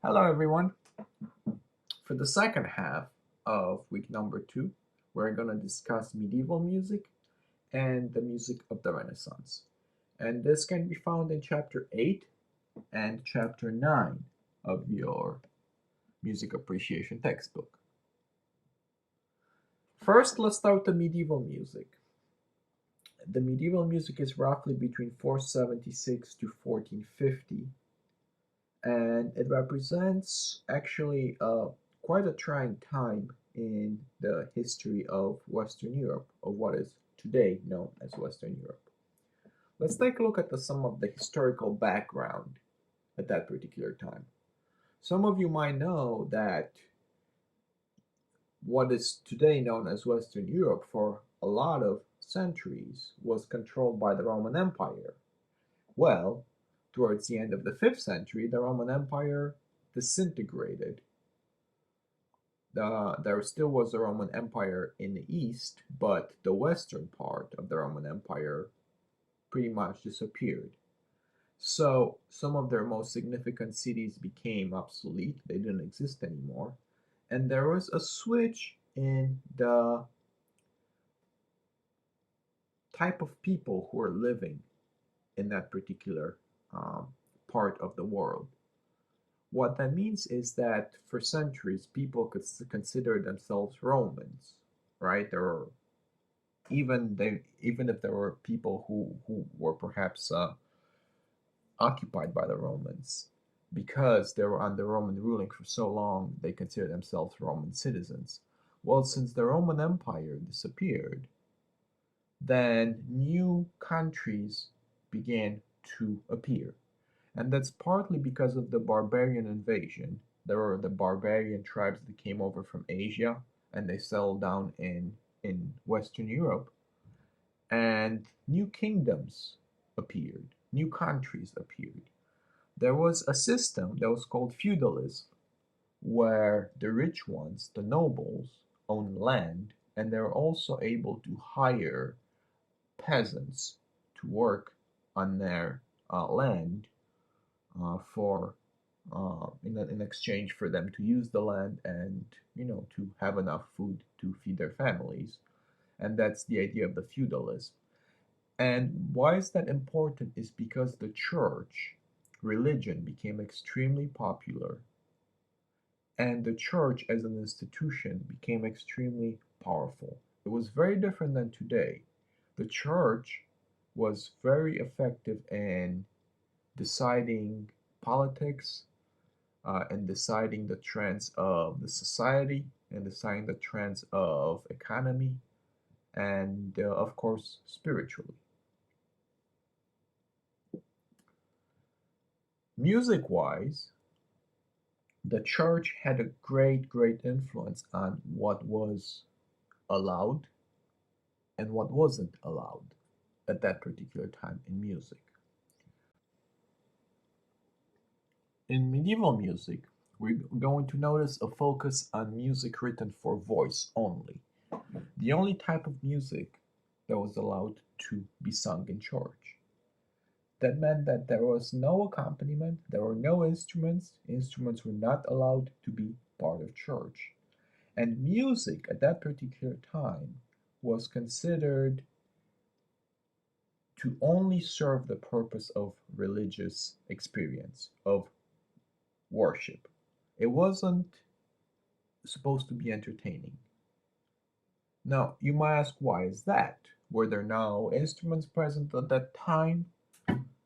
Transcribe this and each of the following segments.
Hello, everyone. For the second half of week number two, we're going to discuss medieval music and the music of the Renaissance. And this can be found in chapter 8 and chapter 9 of your music appreciation textbook. First, let's start with the medieval music. The medieval music is roughly between 476 to 1450, and it represents actually quite a trying time in the history of Western Europe, of what is today known as Western Europe. Let's take a look at some of the historical background at that particular time. Some of you might know that what is today known as Western Europe for a lot of centuries was controlled by the Roman Empire. Well, towards the end of the 5th century, the Roman Empire disintegrated. There still was a Roman Empire in the east, but the western part of the Roman Empire pretty much disappeared. So some of their most significant cities became obsolete, they didn't exist anymore, and there was a switch in the type of people who were living in that particular part of the world. What that means is that for centuries, people could consider themselves Romans, right? There were even if there were people who were perhaps occupied by the Romans, because they were under Roman ruling for so long, they considered themselves Roman citizens. Well, since the Roman Empire disappeared, then new countries began to appear. And that's partly because of the barbarian invasion. There were the barbarian tribes that came over from Asia and they settled down in Western Europe. And new kingdoms appeared, new countries appeared. There was a system that was called feudalism, where the rich ones, the nobles, owned land, and they were also able to hire peasants to work on their land for in exchange for them to use the land and to have enough food to feed their families. And that's the idea of the feudalism. And why is that important is because the church religion became extremely popular, and the church as an institution became extremely powerful. It was very different than today. The church was very effective in deciding politics, and deciding the trends of the society, and deciding the trends of economy, and of course spiritually. Music wise, the church had a great influence on what was allowed and what wasn't allowed at that particular time in music. In medieval music, we're going to notice a focus on music written for voice only. The only type of music that was allowed to be sung in church. That meant that there was no accompaniment, there were no instruments, instruments were not allowed to be part of church. And music at that particular time was considered to only serve the purpose of religious experience, of worship. It wasn't supposed to be entertaining. Now, you might ask, why is that? Were there no instruments present at that time?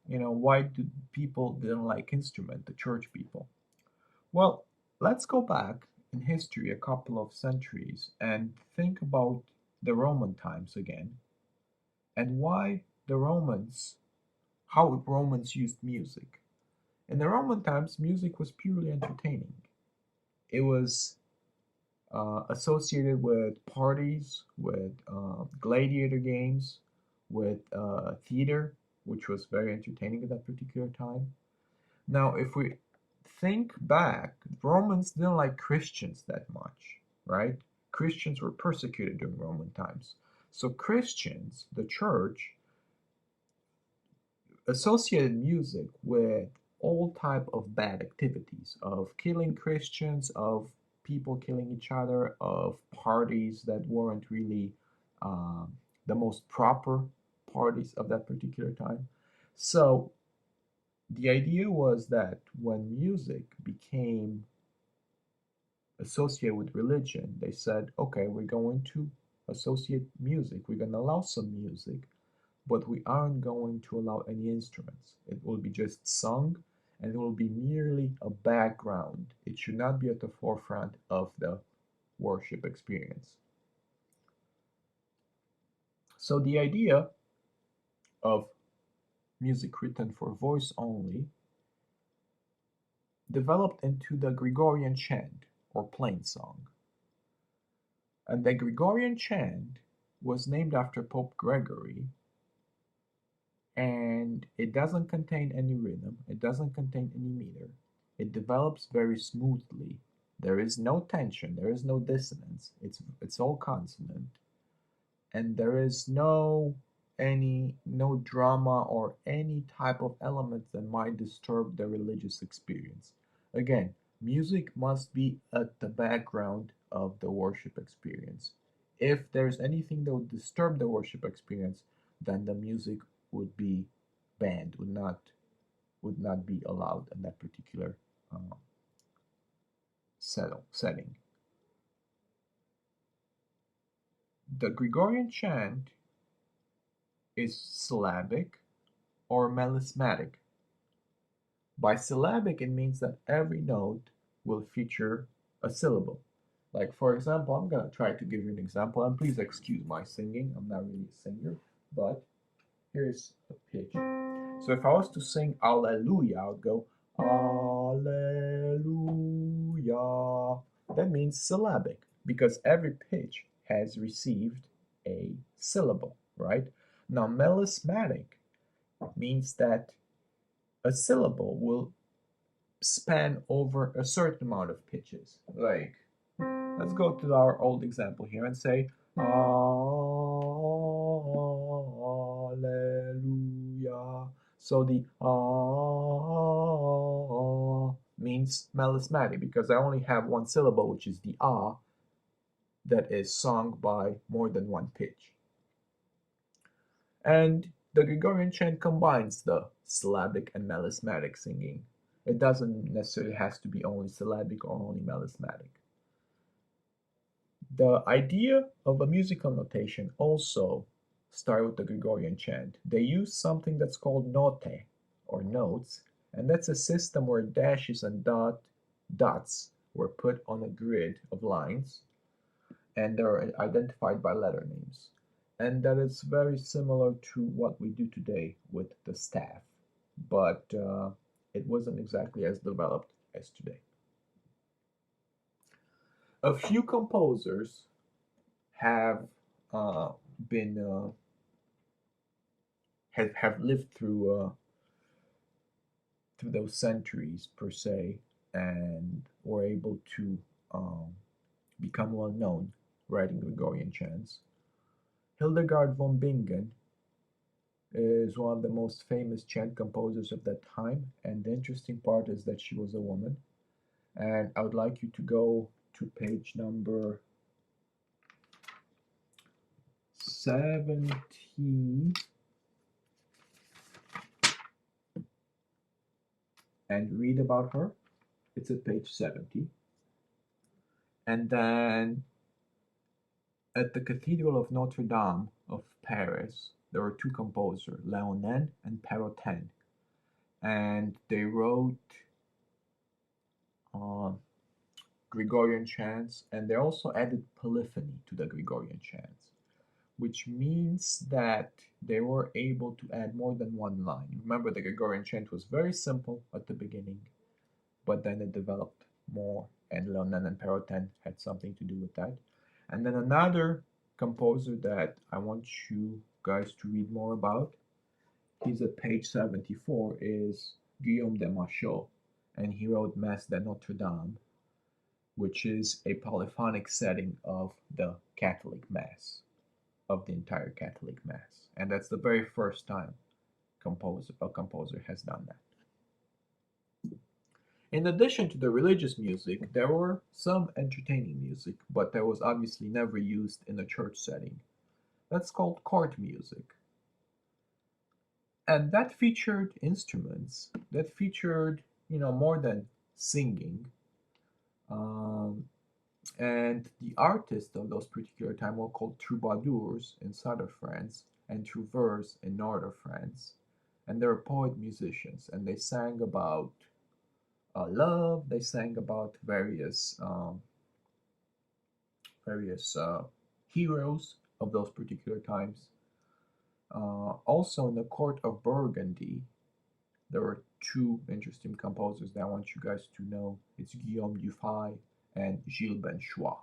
Why do people didn't like instrument, the church people? Well, let's go back in history a couple of centuries and think about the Roman times again, and why the Romans, how Romans used music. In the Roman times, music was purely entertaining. It was associated with parties, with gladiator games, with theater, which was very entertaining at that particular time. Now, if we think back, Romans didn't like Christians that much, right? Christians were persecuted during Roman times. So Christians, the church, associated music with all type of bad activities, of killing Christians, of people killing each other, of parties that weren't really um, the most proper parties of that particular time. So the idea was that when music became associated with religion, they said, okay, we're going to associate music, we're going to allow some music, but we aren't going to allow any instruments. It will be just sung and it will be merely a background. It should not be at the forefront of the worship experience. So the idea of music written for voice only developed into the Gregorian chant or plain song. And the Gregorian chant was named after Pope Gregory, and it doesn't contain any rhythm, it doesn't contain any meter. It develops very smoothly. There is no tension, there is no dissonance. It's all consonant, and there is no drama or any type of element that might disturb the religious experience. Again, music must be at the background of the worship experience. If there's anything that would disturb the worship experience, then the music would be banned, would not be allowed in that particular uh, setting. The Gregorian chant is syllabic or melismatic. By syllabic, it means that every note will feature a syllable. Like, for example, I'm going to try to give you an example, and please excuse my singing. I'm not really a singer, but here's a pitch. So if I was to sing Alleluia, I would go Alleluia. That means syllabic because every pitch has received a syllable, right? Now, melismatic means that a syllable will span over a certain amount of pitches. Like, let's go to our old example here and say Alleluia. So the means melismatic because I only have one syllable, which is the that is sung by more than one pitch. And the Gregorian chant combines the syllabic and melismatic singing. It doesn't necessarily has to be only syllabic or only melismatic. The idea of a musical notation also started with the Gregorian chant. They used something that's called note or notes, and that's a system where dashes and dots were put on a grid of lines and they're identified by letter names. And that is very similar to what we do today with the staff, but it wasn't exactly as developed as today. A few composers have uh, been have lived through those centuries per se, and were able to um, become well known writing Gregorian chants. Hildegard von Bingen is one of the most famous chant composers of that time, and the interesting part is that she was a woman. And I would like you to go to page number 70 and read about her. It's at page 70. And then at the Cathedral of Notre Dame of Paris, there were two composers, Léonin and Perrotin, and they wrote uh, Gregorian chants, and they also added polyphony to the Gregorian chants, which means that they were able to add more than one line. Remember, the Gregorian chant was very simple at the beginning, but then it developed more, and Léonin and Perrotin had something to do with that. And then another composer that I want you guys to read more about, he's at page 74, is Guillaume de Machaut, and he wrote Mass de Notre Dame, which is a polyphonic setting of the Catholic Mass, of the entire Catholic Mass. And that's the very first time a composer has done that. In addition to the religious music, there were some entertaining music, but that was obviously never used in a church setting. That's called court music. And that featured instruments, that featured, more than singing. Um, and the artists of those particular time were called troubadours in southern France and trouveurs in northern France. And they were poet musicians, and they sang about love. They sang about various heroes of those particular times. Also, in the court of Burgundy, there were two interesting composers that I want you guys to know. It's Guillaume Dufay and Gilles Benchois.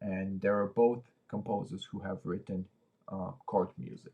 And they are both composers who have written court music.